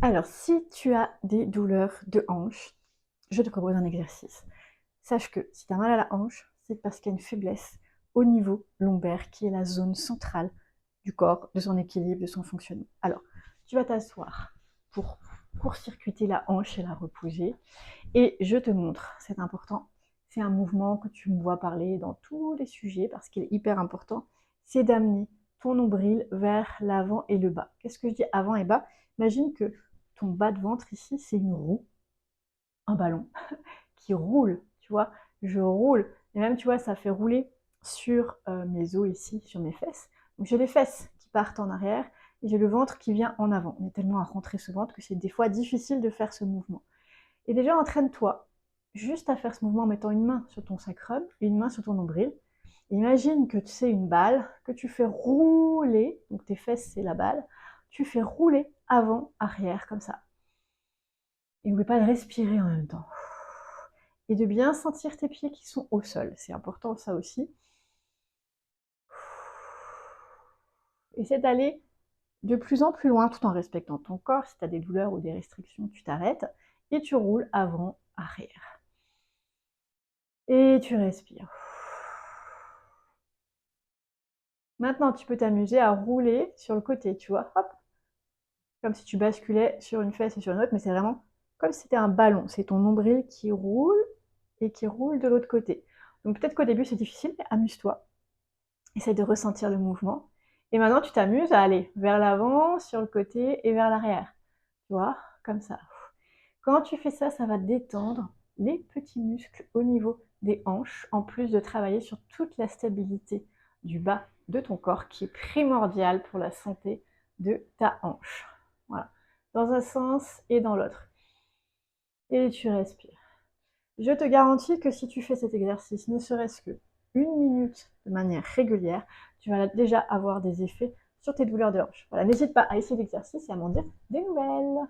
Alors, si tu as des douleurs de hanche, je te propose un exercice. Sache que si tu as mal à la hanche, c'est parce qu'il y a une faiblesse au niveau lombaire, qui est la zone centrale du corps, de son équilibre, de son fonctionnement. Alors, tu vas t'asseoir pour court-circuiter la hanche et la reposer. Et je te montre, c'est important, c'est un mouvement que tu me vois parler dans tous les sujets parce qu'il est hyper important, c'est d'amener ton nombril vers l'avant et le bas. Qu'est-ce que je dis avant et bas? Imagine que ton bas de ventre ici, c'est une roue, un ballon qui roule, tu vois, je roule. Et même, tu vois, ça fait rouler sur mes os ici, sur mes fesses. Donc j'ai les fesses qui partent en arrière et j'ai le ventre qui vient en avant. On est tellement à rentrer ce ventre que c'est des fois difficile de faire ce mouvement. Et déjà, entraîne-toi juste à faire ce mouvement en mettant une main sur ton sacrum, une main sur ton nombril. Imagine que tu sais une balle que tu fais rouler, donc tes fesses c'est la balle, tu fais rouler avant, arrière, comme ça. Et n'oublie pas de respirer en même temps. Et de bien sentir tes pieds qui sont au sol. C'est important ça aussi. Essaie d'aller de plus en plus loin tout en respectant ton corps. Si tu as des douleurs ou des restrictions, tu t'arrêtes et tu roules avant, arrière. Et tu respires. Maintenant, tu peux t'amuser à rouler sur le côté, tu vois, hop, comme si tu basculais sur une fesse et sur une autre, mais c'est vraiment comme si c'était un ballon. C'est ton nombril qui roule et qui roule de l'autre côté. Donc peut-être qu'au début c'est difficile, mais amuse-toi. Essaye de ressentir le mouvement. Et maintenant, tu t'amuses à aller vers l'avant, sur le côté et vers l'arrière. Tu vois, comme ça. Quand tu fais ça, ça va détendre les petits muscles au niveau des hanches, en plus de travailler sur toute la stabilité du bas de ton corps, qui est primordial pour la santé de ta hanche. Voilà, dans un sens et dans l'autre. Et tu respires. Je te garantis que si tu fais cet exercice, ne serait-ce que 1 minute de manière régulière, tu vas déjà avoir des effets sur tes douleurs de hanche. Voilà, n'hésite pas à essayer l'exercice et à m'en dire des nouvelles.